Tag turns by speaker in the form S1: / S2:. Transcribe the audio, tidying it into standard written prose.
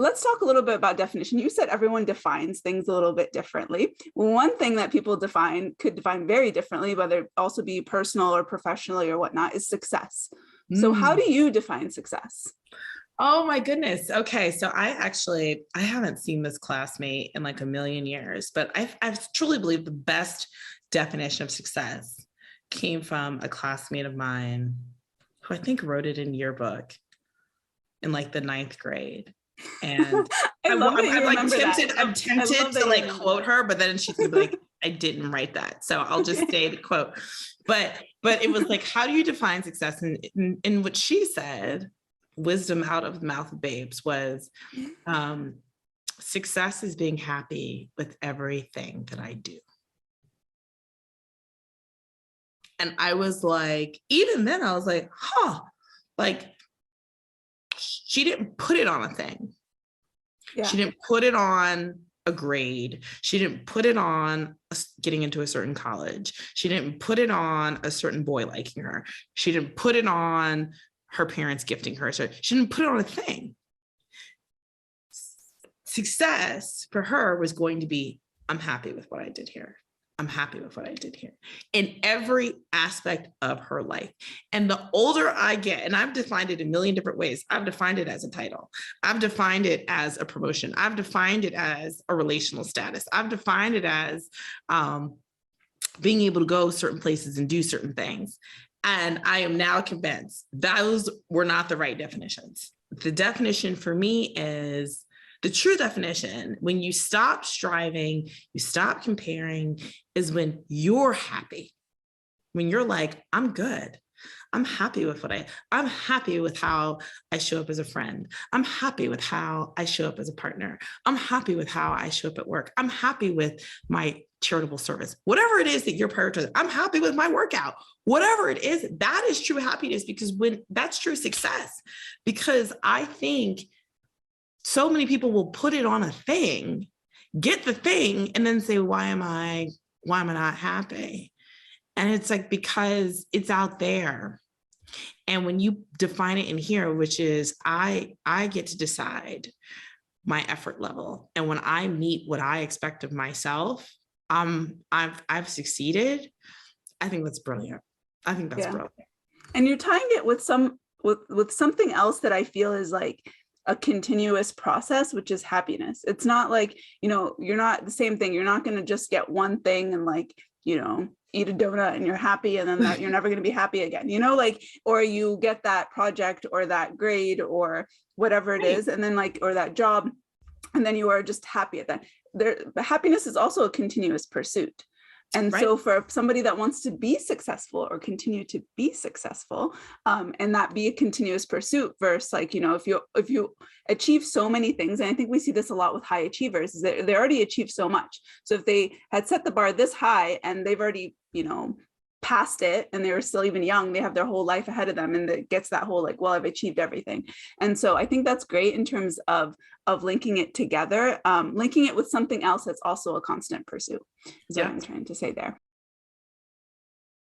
S1: let's talk a little bit about definition. You said everyone defines things a little bit differently. One thing that people could define very differently, whether it also be personal or professionally or whatnot, is success. So how do you define success?
S2: Oh my goodness. Okay. So I haven't seen this classmate in like a million years, but I truly believe the best definition of success came from a classmate of mine who I think wrote it in yearbook in like the 9th grade. And I'm tempted to like quote her, but then she's gonna be like, I didn't write that. So I'll just say the quote. But it was like, how do you define success? And what she said, wisdom out of the mouth of babes, was success is being happy with everything that I do. And I was like, even then I was like, like she didn't put it on a thing. Yeah. She didn't put it on a grade. She didn't put it on getting into a certain college. She didn't put it on a certain boy liking her. She didn't put it on her parents gifting her. So she didn't put it on a thing. Success for her was going to be, I'm happy with what I did here. I'm happy with what I did here in every aspect of her life. And the older I get, and I've defined it a million different ways. I've defined it as a title. I've defined it as a promotion. I've defined it as a relational status. I've defined it as being able to go certain places and do certain things. And I am now convinced those were not the right definitions. The definition for me is the true definition. When you stop striving, you stop comparing, is when you're happy. When you're like, I'm good. I'm happy with I'm happy with how I show up as a friend. I'm happy with how I show up as a partner. I'm happy with how I show up at work. I'm happy with my charitable service. Whatever it is that you're prioritizing, I'm happy with my workout. Whatever it is, that is true happiness, because when that's true success, because I think so many people will put it on a thing, get the thing, and then say, why am I not happy? And it's like, because it's out there. And when you define it in here, which is I get to decide my effort level. And when I meet what I expect of myself, I've succeeded. I think that's brilliant. I think that's brilliant.
S1: And you're tying it with something else that I feel is like a continuous process, which is happiness. It's not like, you're not the same thing. You're not going to just get one thing and like, eat a donut and you're happy, and then you're never going to be happy again, or you get that project or that grade or whatever it is, and then or that job, and then you are just happy at that. But happiness is also a continuous pursuit. And so for somebody that wants to be successful or continue to be successful, and that be a continuous pursuit versus if you achieve so many things, and I think we see this a lot with high achievers, is that they already achieved so much. So if they had set the bar this high and they've already, past it and they were still even young, they have their whole life ahead of them, and it gets that whole I've achieved everything. And so I think that's great in terms of linking it together, linking it with something else that's also a constant pursuit is what I'm trying to say there.